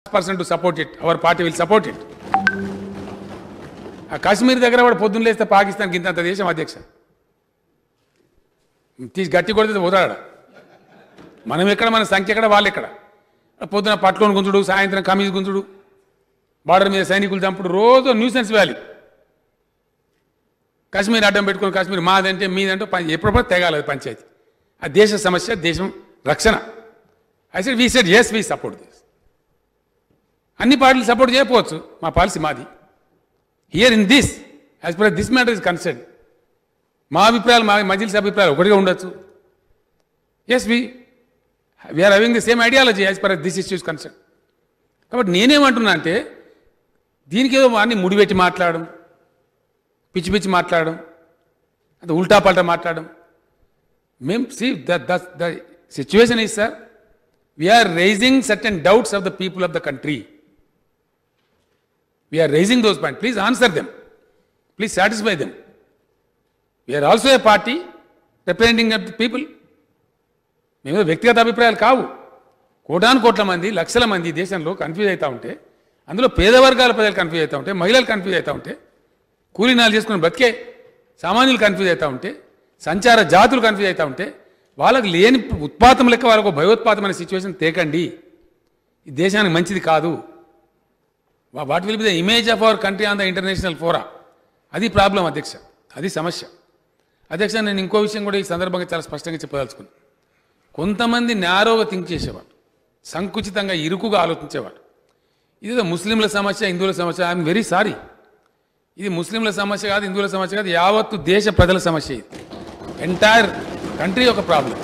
person to support it. Our party will support it. Kashmir దగ్గర వాడు పొద్దున్న లేస్తే పాకిస్తాన్కి ఇంత దేశం అధ్యక్ష తీసి గట్టి కొడితే పోతాడ మనం ఎక్కడ మన సంఖ్య ఎక్కడ వాళ్ళు ఎక్కడ పొద్దున పట్టుకొని గుంజుడు సాయంత్రం కమీజ్ గుంజుడు బార్డర్ మీద సైనికులు చంపుడు రోజు న్యూసెన్స్ వ్యాలీ కాశ్మీర్ అడ్డం పెట్టుకుని కాశ్మీర్ మాదంటే మీదంటే ఎప్పుడప్పుడు తెగాలి పంచాయతీ ఆ దేశ సమస్య దేశం రక్షణ I said we said yes we support this అన్ని పార్టీలు సపోర్ట్ చేయకపోవచ్చు మా పాలసీ మాది here in this as per this matter is concern మా అభిప్రాయాలు మా మజిల్స్ అభిప్రాయాలు ఒకటిగా ఉండొచ్చు as we're having the same ideology as per this issues concern కాబట్టి నేనేమంటున్నా అంటే దీనికి ఏదో అన్ని ముడిపెట్టి మాట్లాడడం పిచ్చి పిచ్చి మాట్లాడడం అంత ఉల్టా పల్టా మాట్లాడడం మేము see the situation is sir we're raising certain doubts of the people of the country we are raising those points. Please answer them. Please satisfy them. We are also a party representing the people. మేము వ్యక్తిగత అభిప్రాయాలు కావు కోటాను కోట్ల మంది లక్షల మంది దేశంలో కన్ఫ్యూజ్ అవుతూ ఉంటే అందులో పేద వర్గాల ప్రజలు కన్ఫ్యూజ్ అవుతూ ఉంటే మహిళలు కన్ఫ్యూజ్ అవుతూ ఉంటే కూలీనాలు చేసుకుని బతికే సామాన్యులు కన్ఫ్యూజ్ అవుతూ ఉంటే సంచార జాతులు కన్ఫ్యూజ్ అవుతూ ఉంటే వాళ్ళకి లేని ఉత్పాతం లెక్క వాళ్ళకు భయోత్పాతమైన సిచ్యువేషన్ తేకండి ఈ దేశానికి మంచిది కాదు what will be the image of our country on the international fora అది ప్రాబ్లం అధ్యక్ష అది సమస్య అధ్యక్ష నేను ఇంకో విషయం కూడా ఈ సందర్భంగా చాలా స్పష్టంగా చెప్పదలుచుకున్నాను కొంతమంది నేరోగా థింక్ చేసేవాడు సంకుచితంగా ఇరుకుగా ఆలోచించేవాడు ఇది ముస్లింల సమస్య హిందువుల సమస్య ఐఎమ్ వెరీ సారీ ఇది ముస్లింల సమస్య కాదు హిందువుల సమస్య కాదు యావత్తు దేశ ప్రజల సమస్య ఇది ఎంటైర్ కంట్రీ ఒక ప్రాబ్లం